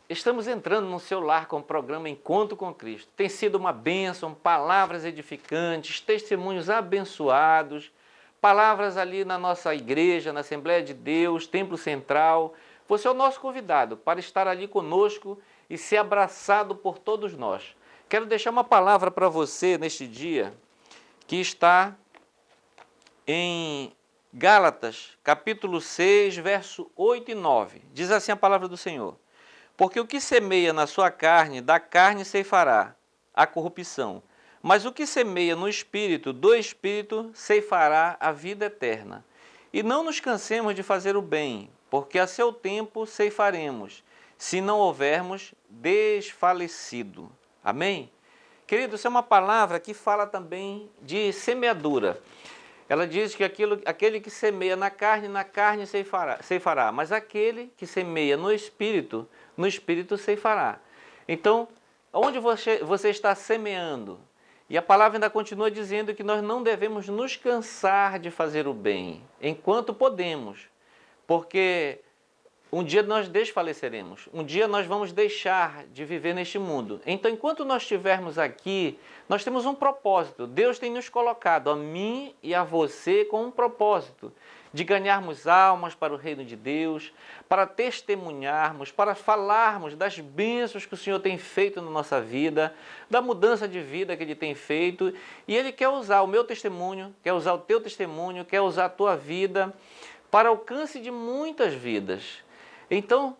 Estamos entrando no seu lar com o programa Encontro com Cristo. Tem sido uma bênção, palavras edificantes, testemunhos abençoados, palavras ali na nossa igreja, na Assembleia de Deus, Templo Central. Você é o nosso convidado para estar ali conosco e ser abraçado por todos nós. Quero deixar uma palavra para você neste dia, que está em Gálatas, capítulo 6, verso 8 e 9. Diz assim a palavra do Senhor: porque o que semeia na sua carne, da carne ceifará a corrupção. Mas o que semeia no Espírito, do Espírito ceifará a vida eterna. E não nos cansemos de fazer o bem, porque a seu tempo ceifaremos, se não houvermos desfalecido. Amém? Querido, isso é uma palavra que fala também de semeadura. Ela diz que aquele que semeia na carne ceifará, mas aquele que semeia no Espírito ceifará. Então, onde você está semeando? E a palavra ainda continua dizendo que nós não devemos nos cansar de fazer o bem, enquanto podemos, porque um dia nós desfaleceremos, um dia nós vamos deixar de viver neste mundo. Então, enquanto nós estivermos aqui, nós temos um propósito. Deus tem nos colocado, a mim e a você, com um propósito de ganharmos almas para o reino de Deus, para testemunharmos, para falarmos das bênçãos que o Senhor tem feito na nossa vida, da mudança de vida que Ele tem feito. E Ele quer usar o meu testemunho, quer usar o teu testemunho, quer usar a tua vida para alcance de muitas vidas. Então,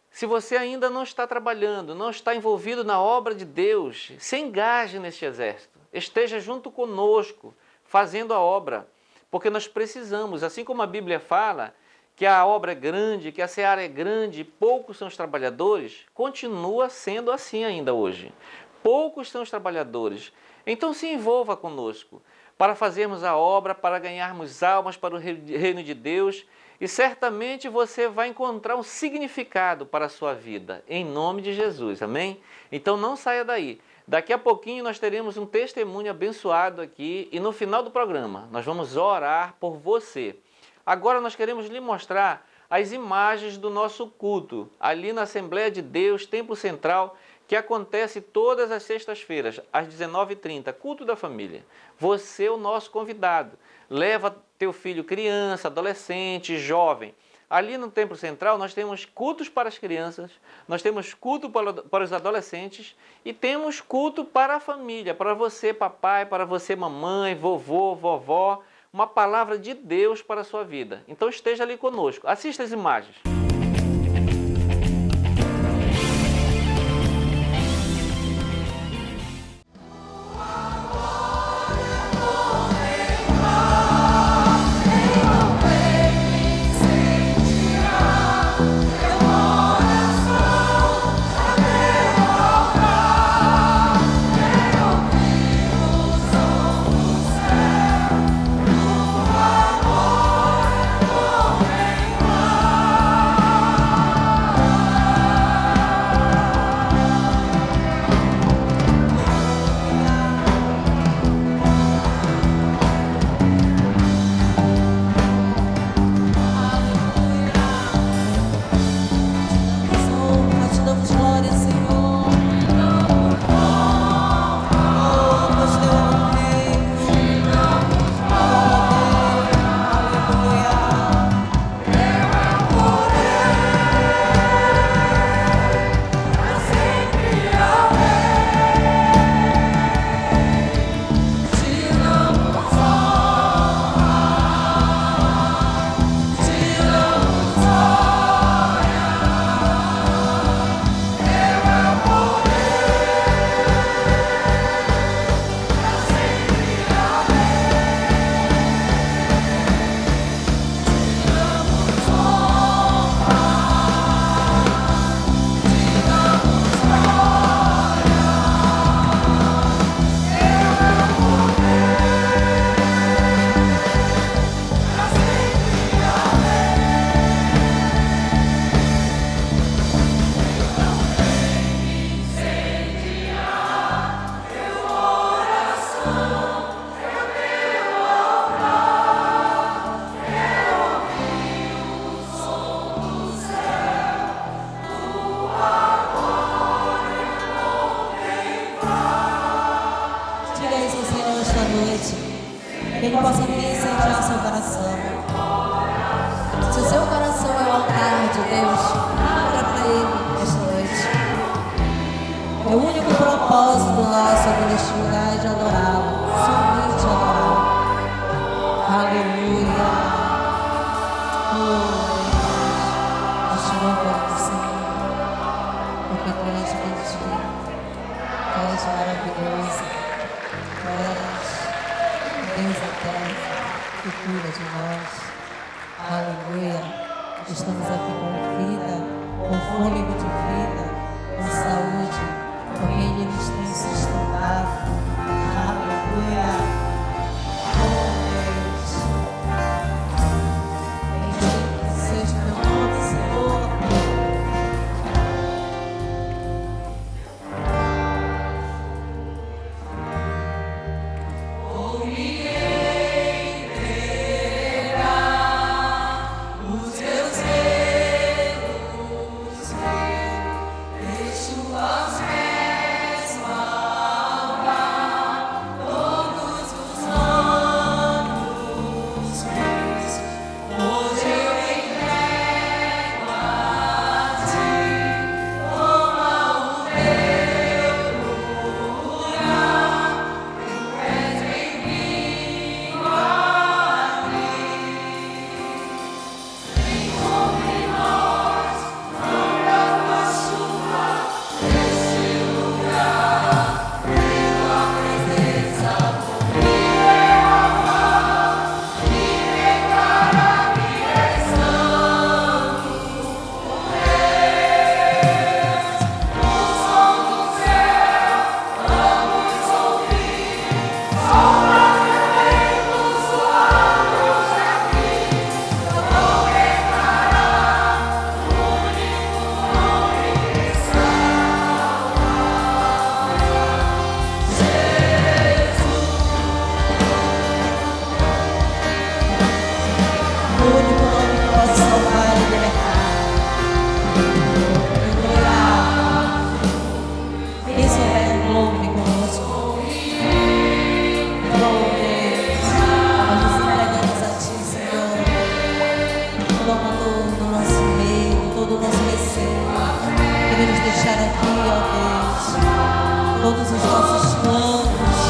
se você ainda não está trabalhando, não está envolvido na obra de Deus, se engaje neste exército. Esteja junto conosco, fazendo a obra. Porque nós precisamos, assim como a Bíblia fala, que a obra é grande, que a seara é grande, poucos são os trabalhadores, continua sendo assim ainda hoje. Poucos são os trabalhadores. Então se envolva conosco para fazermos a obra, para ganharmos almas para o reino de Deus. E certamente você vai encontrar um significado para a sua vida, em nome de Jesus, amém? Então não saia daí. Daqui a pouquinho nós teremos um testemunho abençoado aqui e no final do programa nós vamos orar por você. Agora nós queremos lhe mostrar as imagens do nosso culto, ali na Assembleia de Deus, Templo Central, que acontece todas as sextas-feiras, às 19h30, culto da família. Você é o nosso convidado. Leva teu filho criança, adolescente, jovem. Ali no Templo Central nós temos cultos para as crianças, nós temos culto para os adolescentes e temos culto para a família, para você papai, para você mamãe, vovô, vovó, uma palavra de Deus para a sua vida. Então esteja ali conosco, assista as imagens. neste lugar de adorá-lo, somente adorá-lo. Aleluia. Oh, Deus, nós te louvamos, Senhor, porque tu és bendito, tu és maravilhoso, tu és Deus eterno, que cuida de nós. Aleluia. Estamos aqui com vida, com fôlego de vida, com saúde, porque Ele nos tem sustentado. Aleluia. Oh Deus. Bendito seja o teu nome, Senhor. Todos os nossos planos,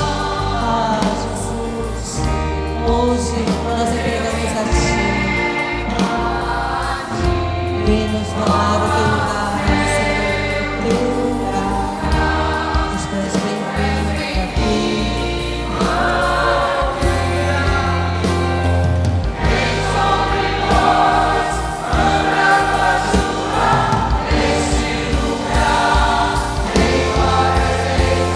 Jesus, hoje nós entregamos a Ti, vem-nos honrar o Teu lugar, Senhor, o Teu lugar, estás bem-vindo aqui. Vem sobre nós, manda a Tua chuva neste lugar, vem com a presença.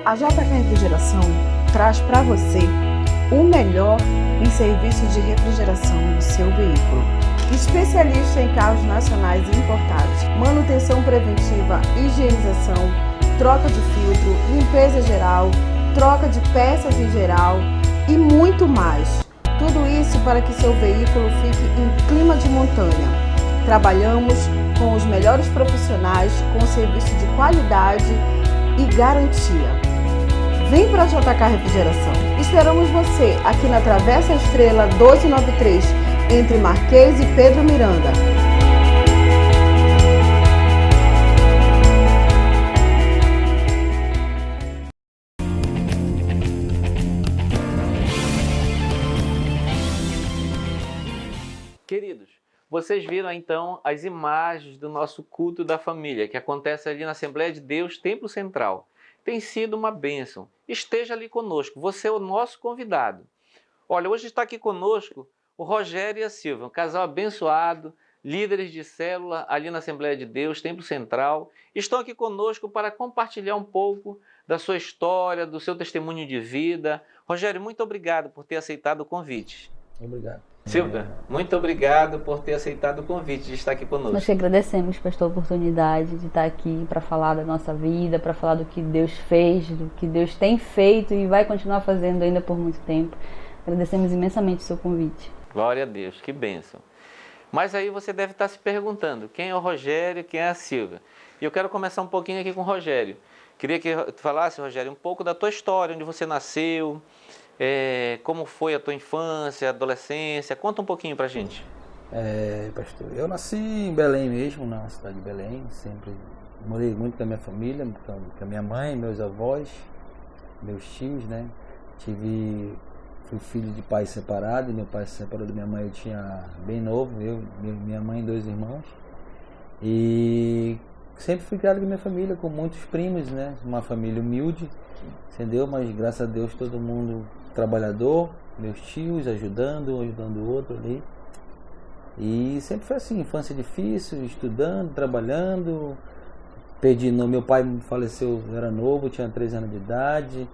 A JK Refrigeração traz para você o melhor em serviço de refrigeração do seu veículo. especialista em carros nacionais e importados, manutenção preventiva, higienização, troca de filtro, limpeza geral, troca de peças em geral e muito mais. Tudo isso para que seu veículo fique em clima de montanha. Trabalhamos com os melhores profissionais, com serviço de qualidade e garantia. Vem para a JK Refrigeração. Esperamos você aqui na Travessa Estrela 1293, entre Marquês e Pedro Miranda. Queridos, vocês viram então as imagens do nosso culto da família, que acontece ali na Assembleia de Deus, Templo Central. Tem sido uma bênção. Esteja ali conosco, você é o nosso convidado. Olha, hoje está aqui conosco o Rogério e a Silvia, um casal abençoado, líderes de célula ali na Assembleia de Deus, Templo Central. Estão aqui conosco para compartilhar um pouco da sua história, do seu testemunho de vida. Rogério, muito obrigado por ter aceitado o convite. Obrigado. Silvia, muito obrigado por ter aceitado o convite de estar aqui conosco. Nós que agradecemos, pastor, a oportunidade de estar aqui para falar da nossa vida, para falar do que Deus fez, do que Deus tem feito e vai continuar fazendo ainda por muito tempo. Agradecemos imensamente o seu convite. Glória a Deus, que bênção. Mas aí você deve estar se perguntando, quem é o Rogério, quem é a Silvia? E eu quero começar um pouquinho aqui com o Rogério. Queria que tu falasse, Rogério, um pouco da tua história, onde você nasceu, como foi a tua infância, adolescência. Conta um pouquinho pra gente. Pastor, eu nasci em Belém mesmo, na cidade de Belém. Sempre morei muito com a minha família, com a minha mãe, meus avós, meus tios, né? Fui filho de pais separados. Meu pai se separou da minha mãe, eu tinha bem novo, minha mãe e 2 irmãos. E sempre fui criado com a minha família, com muitos primos, né? Uma família humilde, entendeu? Mas graças a Deus todo mundo trabalhador, meus tios ajudando o outro ali. E sempre foi assim, infância difícil, estudando, trabalhando. Meu pai faleceu, eu era novo, tinha 13 anos de idade.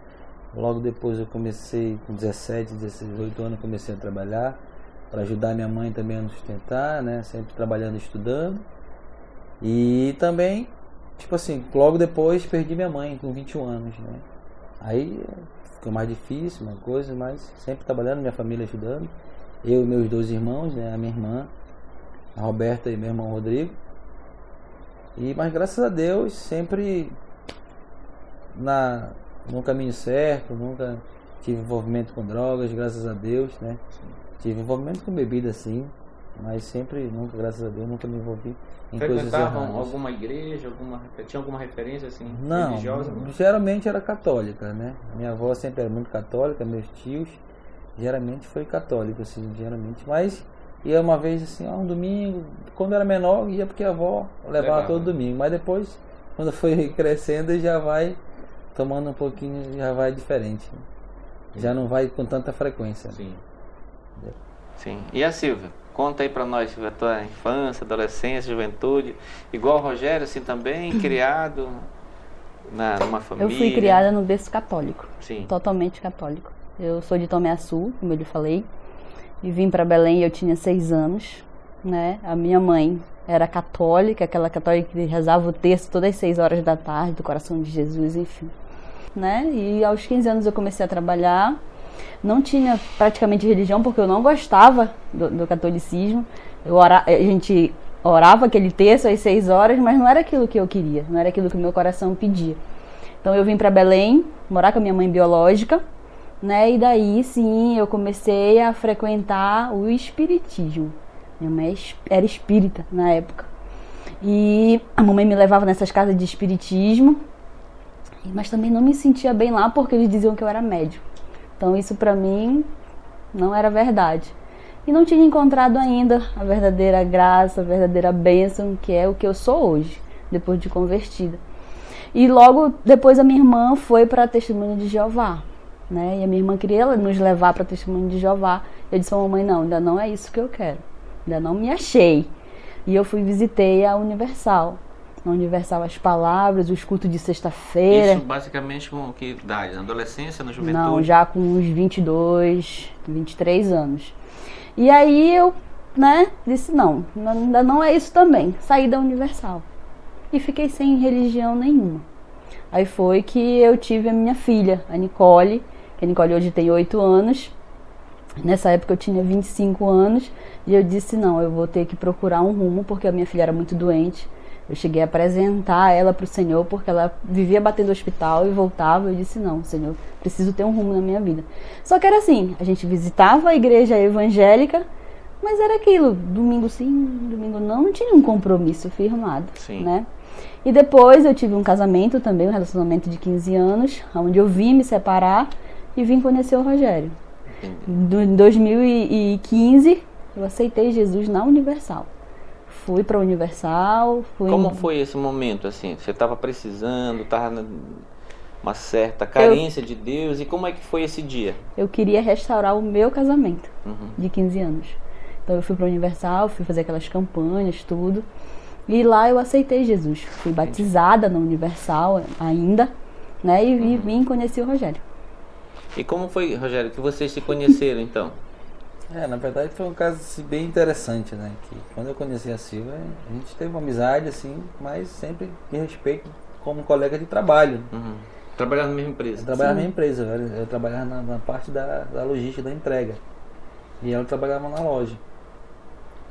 Logo depois eu comecei, com 17, 18 anos, comecei a trabalhar para ajudar minha mãe também a nos sustentar, né? Sempre trabalhando e estudando. E também, tipo assim, logo depois perdi minha mãe com 21 anos, né? Aí ficou mais difícil, uma coisa, mas sempre trabalhando, minha família ajudando. Eu e meus 2 irmãos, né? A minha irmã, a Roberta, e meu irmão Rodrigo. Mas graças a Deus, sempre no caminho certo, nunca tive envolvimento com drogas, graças a Deus, né? Tive envolvimento com bebida, sim, mas sempre, graças a Deus, nunca me envolvi em coisas erradas. Frequentavam alguma igreja, tinha alguma referência assim, não, religiosa? Geralmente era católica, né? Minha avó sempre era muito católica, meus tios, geralmente foi católico, assim, geralmente, mas ia uma vez assim, um domingo, quando era menor, ia porque a avó levava todo domingo, mas depois, quando foi crescendo, já vai tomando um pouquinho, já vai diferente, né? Já não vai com tanta frequência. Sim. Sim. E a Silvia? Conta aí pra nós, Silvia, a tua infância, adolescência, juventude, igual o Rogério, assim também, criado numa família. Eu fui criada no berço católico. Sim. Totalmente católico. Eu sou de Tomé Açu, como eu lhe falei, e vim para Belém, eu tinha 6 anos, né? A minha mãe era católica, aquela católica que rezava o texto todas as 6 horas da tarde, do coração de Jesus, enfim, né? E aos 15 anos eu comecei a trabalhar. Não tinha praticamente religião, porque eu não gostava do catolicismo. A gente orava aquele texto às 6 horas, mas não era aquilo que eu queria, não era aquilo que o meu coração pedia. Então eu vim para Belém, morar com a minha mãe biológica, né? E daí sim eu comecei a frequentar o espiritismo. Minha mãe era espírita na época. E a mamãe me levava nessas casas de espiritismo, mas também não me sentia bem lá porque eles diziam que eu era médium. Então isso pra mim não era verdade. E não tinha encontrado ainda a verdadeira graça, a verdadeira bênção, que é o que eu sou hoje, depois de convertida. E logo depois a minha irmã foi para a Testemunha de Jeová, né? E a minha irmã queria nos levar para a Testemunha de Jeová. Eu disse pra mamãe, não, ainda não é isso que eu quero. Ainda não me achei. E eu visitei a Universal. Na Universal as palavras, os cultos de sexta-feira. Isso basicamente com que idade? Na adolescência, na juventude? Não, já com uns 22, 23 anos. E aí eu né, disse não, ainda não é isso também. Saí da Universal. E fiquei sem religião nenhuma. Aí foi que eu tive a minha filha, a Nicole, que a Nicole hoje tem 8 anos. Nessa época eu tinha 25 anos e eu disse não, eu vou ter que procurar um rumo porque a minha filha era muito doente. Eu cheguei a apresentar ela para o Senhor porque ela vivia batendo no hospital e voltava. Eu disse não, Senhor, preciso ter um rumo na minha vida. Só que era assim, a gente visitava a igreja evangélica, mas era aquilo, domingo sim, domingo não tinha um compromisso firmado, Sim. né? E depois eu tive um casamento também, um relacionamento de 15 anos, onde eu vim me separar e vim conhecer o Rogério. Em 2015, eu aceitei Jesus na Universal. Fui para a Universal. Como foi esse momento, assim? Você estava precisando, estava uma certa carência de Deus, e como é que foi esse dia? Eu queria restaurar o meu casamento de 15 anos. Então eu fui para a Universal, fui fazer aquelas campanhas, tudo. E lá eu aceitei Jesus. Fui batizada na Universal ainda, né? E vim conhecer o Rogério. E como foi, Rogério, que vocês se conheceram, então? Na verdade foi um caso assim, bem interessante, né? Que quando eu conheci a Silvia, a gente teve uma amizade, assim, mas sempre de respeito como colega de trabalho. Trabalhava na mesma empresa? Eu trabalhava na mesma empresa, eu trabalhava na parte da logística, da entrega. E ela trabalhava na loja.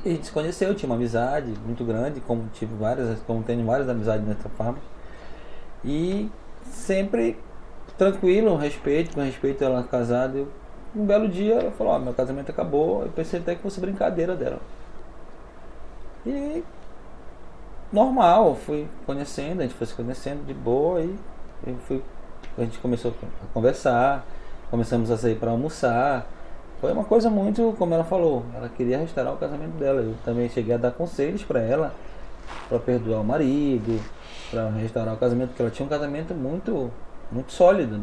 E a gente se conheceu, tinha uma amizade muito grande, como tenho várias amizades nessa fábrica. E sempre tranquilo, com respeito ela casada. Um belo dia ela falou, meu casamento acabou, eu pensei até que fosse brincadeira dela. E normal, fui conhecendo, a gente foi se conhecendo de boa e a gente começou a conversar, começamos a sair para almoçar. Foi uma coisa muito, como ela falou, ela queria restaurar o casamento dela. Eu também cheguei a dar conselhos para ela, para perdoar o marido, para restaurar o casamento, porque ela tinha um casamento muito sólido.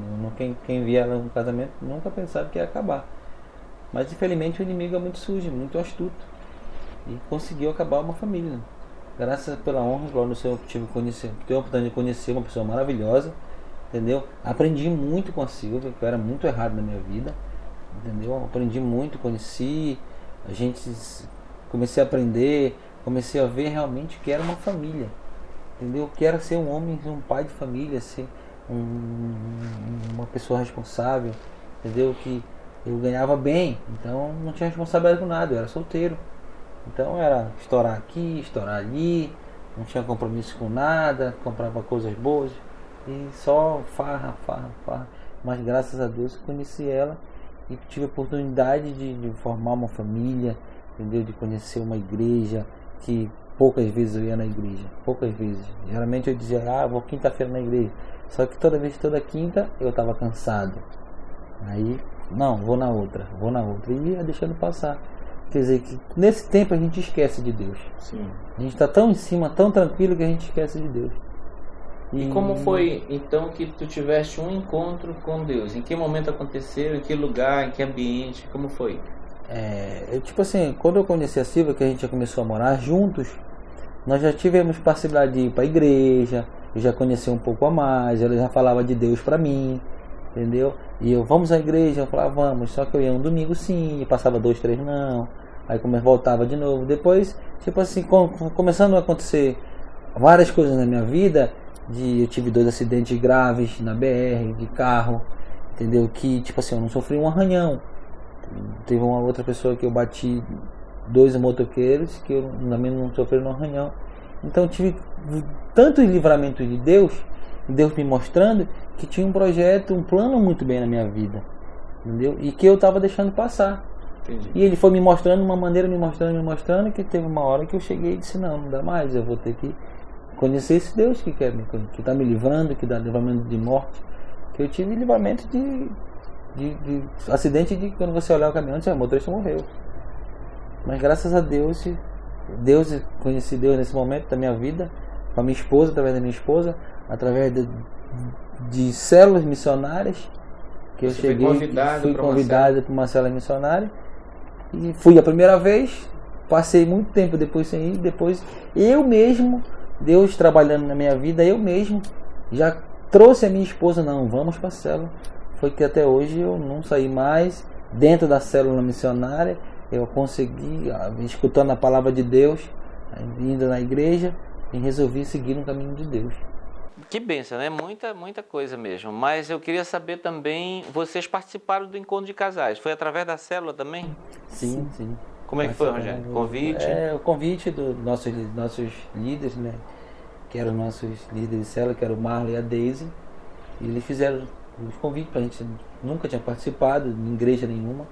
Quem via ela no casamento nunca pensava que ia acabar. Mas infelizmente o inimigo é muito sujo, muito astuto. E conseguiu acabar uma família. Graças pela honra, glória do Senhor, tive a oportunidade de conhecer uma pessoa maravilhosa, entendeu? Aprendi muito com a Silvia, que eu era muito errado na minha vida. Entendeu? Aprendi muito, comecei a aprender, comecei a ver realmente que era uma família, entendeu? Que era ser um homem, um pai de família, ser uma pessoa responsável, entendeu? Que eu ganhava bem, então não tinha responsabilidade com nada, eu era solteiro, então era estourar aqui, estourar ali, não tinha compromisso com nada, comprava coisas boas e só farra, mas graças a Deus conheci ela. E tive a oportunidade de formar uma família, entendeu? De conhecer uma igreja, que poucas vezes eu ia na igreja, poucas vezes. Geralmente eu dizia, vou quinta-feira na igreja. Só que toda quinta eu estava cansado. Aí, não, vou na outra. E ia deixando passar. Quer dizer que nesse tempo a gente esquece de Deus. Sim. A gente está tão em cima, tão tranquilo que a gente esquece de Deus. E como foi, então, que tu tiveste um encontro com Deus? Em que momento aconteceu? Em que lugar? Em que ambiente? Como foi? Tipo assim, quando eu conheci a Silvia, que a gente já começou a morar juntos, nós já tivemos possibilidade de ir para a igreja, eu já conheci um pouco a mais, ela já falava de Deus para mim, entendeu? E vamos à igreja, eu falava, vamos, só que eu ia um domingo sim, e passava 2, 3 não, aí voltava de novo. Depois, tipo assim, começando a acontecer várias coisas na minha vida, eu tive 2 acidentes graves na BR, de carro, entendeu? Que, tipo assim, eu não sofri um arranhão. Teve uma outra pessoa que eu bati, 2 motoqueiros, que eu também não sofri um arranhão. Então, tive tanto livramento de Deus me mostrando que tinha um projeto, um plano muito bem na minha vida, entendeu? E que eu estava deixando passar. Entendi. E ele foi me mostrando de uma maneira, me mostrando, que teve uma hora que eu cheguei e disse, não dá mais, eu vou ter que conhecer esse Deus que está me livrando, que dá livramento de morte. Que eu tive livramento de acidente de quando você olhar o caminhão, o motorista morreu. Mas graças a Deus, conheci Deus nesse momento da minha vida, com a minha esposa, através da minha esposa, através de células missionárias, que Você eu cheguei, fui para convidado para uma célula missionária, e fui a primeira vez, passei muito tempo depois sem ir, depois eu mesmo, Deus trabalhando na minha vida, eu mesmo já trouxe a minha esposa, não, vamos para a célula. Foi que até hoje eu não saí mais dentro da célula missionária, eu consegui, escutando a palavra de Deus, indo na igreja, e resolvi seguir no caminho de Deus. Que bênção, né? Muita coisa mesmo. Mas eu queria saber também, vocês participaram do encontro de casais. Foi através da célula também? Sim. Como é que foi, Rogério? Convite? O convite dos nossos líderes, né? Que eram nossos líderes de célula, que era o Marlon e a Daisy. E eles fizeram os convites pra gente, nunca tinha participado de igreja nenhuma.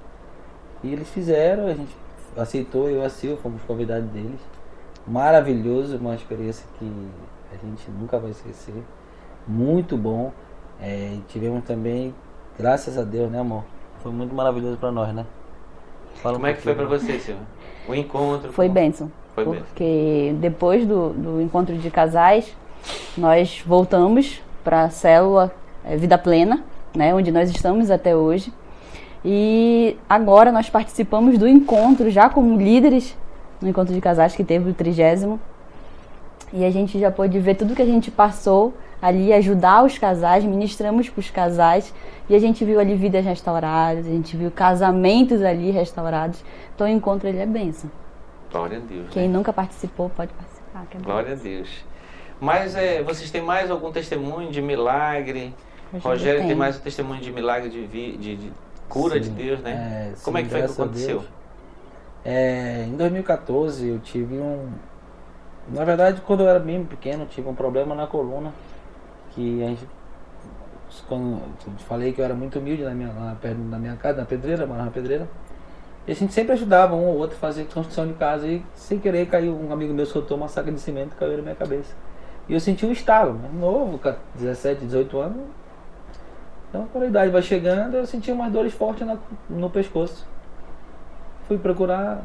E eles fizeram, a gente aceitou, eu e a Sil, fomos convidados deles. Maravilhoso, uma experiência que a gente nunca vai esquecer. Muito bom. Tivemos também, graças a Deus, né, amor? Foi muito maravilhoso para nós, né? Como é que foi para você, Silvia? O encontro? Foi bênção. Foi bênção. Porque depois do encontro de casais, nós voltamos para a célula Vida Plena, né, onde nós estamos até hoje. E agora nós participamos do encontro já como líderes no encontro de casais que teve o 30º. E a gente já pôde ver tudo que a gente passou ali, ajudar os casais, ministramos para os casais. E a gente viu ali vidas restauradas, a gente viu casamentos ali restaurados. Então o encontro ele é bênção. Glória a Deus. Quem né? nunca participou pode participar. Que é Glória a Deus. Mas vocês têm mais algum testemunho de milagre? Rogério tem mais um testemunho de milagre de cura de Deus, né? Como é que foi que aconteceu? Em 2014 eu tive na verdade, quando eu era bem pequeno, eu tive um problema na coluna. Que a gente, quando eu falei que eu era muito humilde lá perto da minha casa, na pedreira, morava na pedreira. E a gente sempre ajudava um ou outro a fazer construção de casa. E sem querer caiu, um amigo meu soltou uma saca de cimento e caiu na minha cabeça. E eu senti um estalo, novo, 17, 18 anos. Então quando a idade vai chegando, eu senti umas dores fortes no pescoço. Fui procurar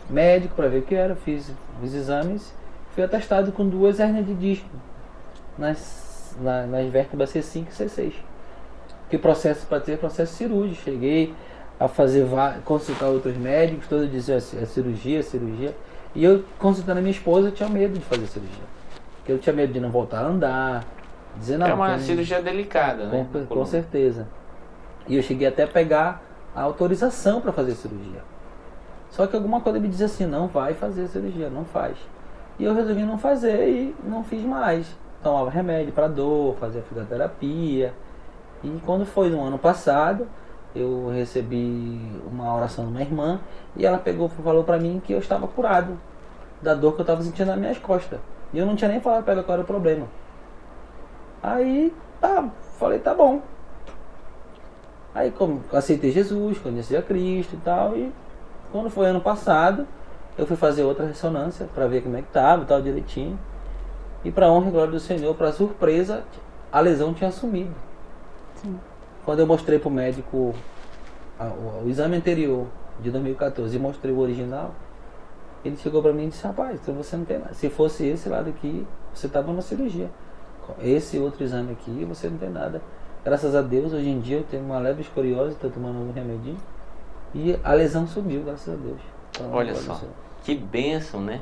médico para ver o que era, fiz os exames. Fui atestado com 2 hérnias de disco nas vértebras C5 e C6. Que processo para ter processo cirúrgico. Cheguei a consultar outros médicos, todos diziam cirurgia. E eu, consultando a minha esposa, eu tinha medo de fazer cirurgia. Porque eu tinha medo de não voltar a andar. Dizer, não, é uma cirurgia delicada, né? Com certeza. E eu cheguei até a pegar a autorização para fazer cirurgia. Só que alguma coisa me dizia assim, não vai fazer cirurgia, não faz. E eu resolvi não fazer e não fiz mais. Tomava remédio para dor, fazia fisioterapia. E quando foi no ano passado, eu recebi uma oração de uma irmã e ela falou para mim que eu estava curado da dor que eu estava sentindo nas minhas costas. E eu não tinha nem falado para ela qual era o problema. Aí, falei, tá bom. Aí aceitei Jesus, conheci a Cristo e tal. E quando foi ano passado, eu fui fazer outra ressonância para ver como é que estava e tal direitinho. E para honra e glória do Senhor, para surpresa, a lesão tinha sumido. Sim. Quando eu mostrei para o médico o exame anterior de 2014 e mostrei o original, ele chegou para mim e disse, rapaz, então você não tem nada. Se fosse esse lado aqui, você estava na cirurgia. Esse outro exame aqui, você não tem nada. Graças a Deus, hoje em dia eu tenho uma leve escoliose, estou tomando um remedinho. E a lesão sumiu, graças a Deus. Então, olha só, que bênção, né?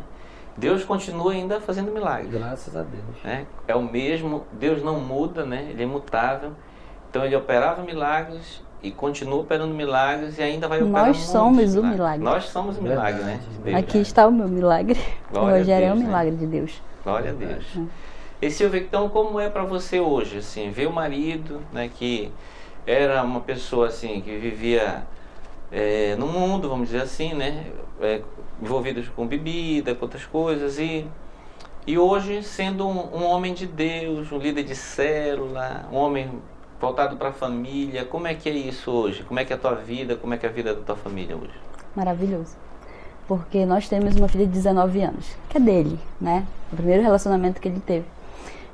Deus continua ainda fazendo milagres. Graças a Deus. Né? É o mesmo, Deus não muda, né? Ele é imutável. Então ele operava milagres e continua operando milagres e ainda vai operar Nós somos o milagre. Nós somos o milagre, né? Deus, aqui está o meu milagre. Glória o Rogério a Deus, é o milagre de Deus. Glória a Deus. E Silvia, então como é para você hoje, assim, ver o marido, né, que era uma pessoa assim, que vivia no mundo, vamos dizer assim, né, envolvido com bebida, com outras coisas, e hoje sendo um homem de Deus, um líder de célula, um homem voltado para a família, como é que é isso hoje? Como é que é a tua vida, como é que é a vida da tua família hoje? Maravilhoso. Porque nós temos uma filha de 19 anos, que é dele, né, o primeiro relacionamento que ele teve.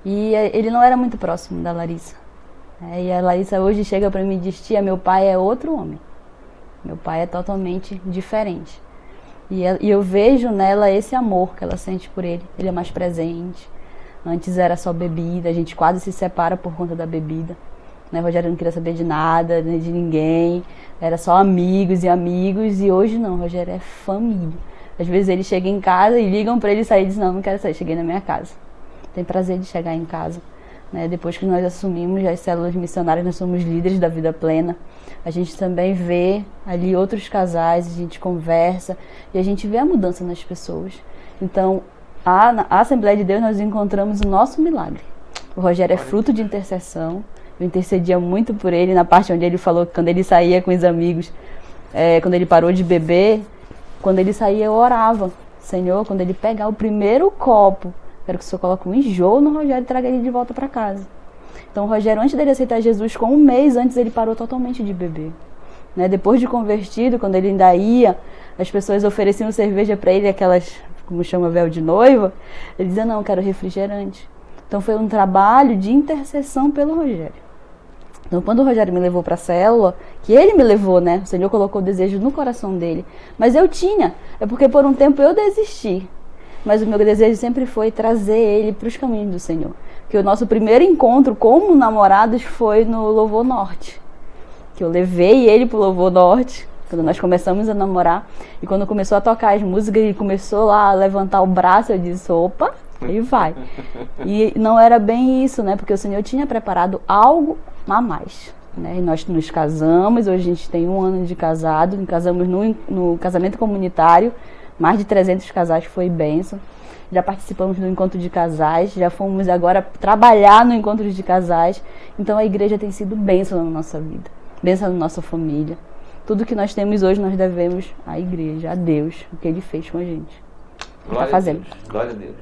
E ele não era muito próximo da Larissa. E a Larissa hoje chega para mim e diz, tia, meu pai é outro homem. Meu pai é totalmente diferente. E eu vejo nela esse amor que ela sente por ele. Ele é mais presente. Antes era só bebida, a gente quase se separa por conta da bebida. Né? O Rogério não queria saber de nada, nem de ninguém. Era só amigos e amigos. E hoje não, o Rogério é família. Às vezes ele chega em casa e ligam para ele sair e diz, não quero sair, cheguei na minha casa. Tem prazer de chegar em casa. né? Depois que nós assumimos as células missionárias, nós somos líderes da Vida Plena. A gente também vê ali outros casais, a gente conversa e a gente vê a mudança nas pessoas. Então, na Assembleia de Deus nós encontramos o nosso milagre. O Rogério é fruto de intercessão. Eu intercedia muito por ele na parte onde ele falou que quando ele saía com os amigos, quando ele parou de beber, quando ele saía eu orava. Senhor, quando ele pegar o primeiro copo, quero que o Senhor coloque um enjoo no Rogério e traga ele de volta para casa. Então o Rogério, antes dele aceitar Jesus, com um mês antes ele parou totalmente de beber. Né? Depois de convertido, quando ele ainda ia, as pessoas ofereciam cerveja para ele, aquelas, como chama, véu de noiva. Ele dizia, não, eu quero refrigerante. Então foi um trabalho de intercessão pelo Rogério. Então quando o Rogério me levou para a célula, que ele me levou, né? O Senhor colocou o desejo no coração dele. Mas eu tinha, é porque por um tempo eu desisti. Mas o meu desejo sempre foi trazer ele para os caminhos do Senhor. Que o nosso primeiro encontro como namorados foi no Louvor Norte. Que eu levei ele para o Louvor Norte, quando nós começamos a namorar. E quando começou a tocar as músicas, ele começou lá a levantar o braço, eu disse, opa, aí vai. E não era bem isso, né? Porque o Senhor tinha preparado algo a mais. Né? E nós nos casamos, hoje a gente tem 1 ano de casado, nos casamos no casamento comunitário, mais de 300 casais, foi bênção. Já participamos do encontro de casais, já fomos agora trabalhar no encontro de casais. Então a igreja tem sido bênção na nossa vida, bênção na nossa família. Tudo que nós temos hoje nós devemos à igreja, a Deus, o que Ele fez com a gente. Está fazendo. Glória a Deus.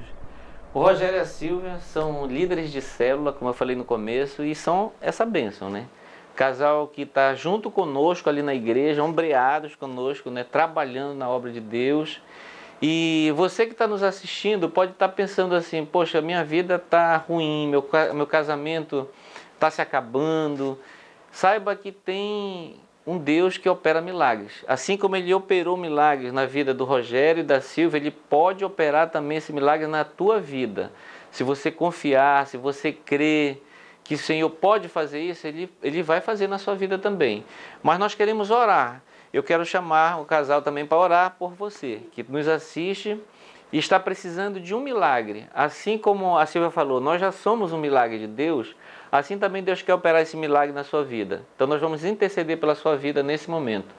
O Rogério e a Silvia são líderes de célula, como eu falei no começo, e são essa bênção, né? Casal que está junto conosco ali na igreja, ombreados conosco, né? Trabalhando na obra de Deus. E você que está nos assistindo pode estar pensando assim, poxa, minha vida está ruim, meu casamento está se acabando. Saiba que tem um Deus que opera milagres. Assim como Ele operou milagres na vida do Rogério e da Silvia, Ele pode operar também esse milagre na tua vida. Se você confiar, se você crer que o Senhor pode fazer isso, Ele vai fazer na sua vida também. Mas nós queremos orar. Eu quero chamar o casal também para orar por você, que nos assiste e está precisando de um milagre. Assim como a Silvia falou, nós já somos um milagre de Deus, assim também Deus quer operar esse milagre na sua vida. Então nós vamos interceder pela sua vida nesse momento.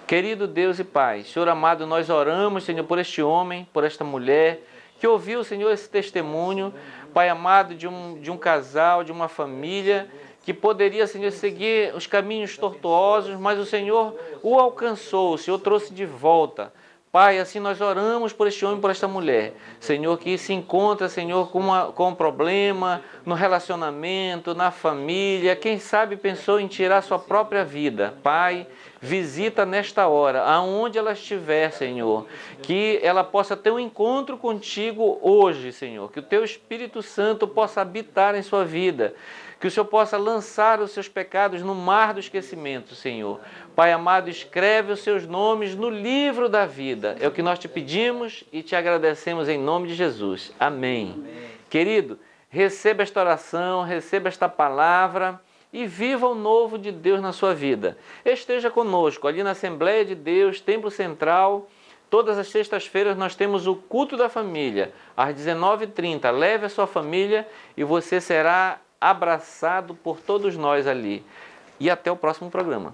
Querido Deus e Pai, Senhor amado, nós oramos, Senhor, por este homem, por esta mulher, que ouviu, Senhor, esse testemunho, Pai amado, de um casal, de uma família, que poderia, Senhor, seguir os caminhos tortuosos, mas o Senhor o alcançou, o Senhor trouxe de volta. Pai, assim nós oramos por este homem, por esta mulher, Senhor, que se encontra, Senhor, com um problema no relacionamento, na família, quem sabe pensou em tirar sua própria vida. Pai, visita nesta hora, aonde ela estiver, Senhor, que ela possa ter um encontro contigo hoje, Senhor, que o Teu Espírito Santo possa habitar em sua vida, que o Senhor possa lançar os seus pecados no mar do esquecimento, Senhor. Pai amado, escreve os seus nomes no livro da vida. É o que nós te pedimos e te agradecemos em nome de Jesus. Amém. Amém. Querido, receba esta oração, receba esta palavra e viva o novo de Deus na sua vida. Esteja conosco ali na Assembleia de Deus, Templo Central. Todas as sextas-feiras nós temos o culto da família, às 19h30. Leve a sua família e você será abraçado por todos nós ali. E até o próximo programa.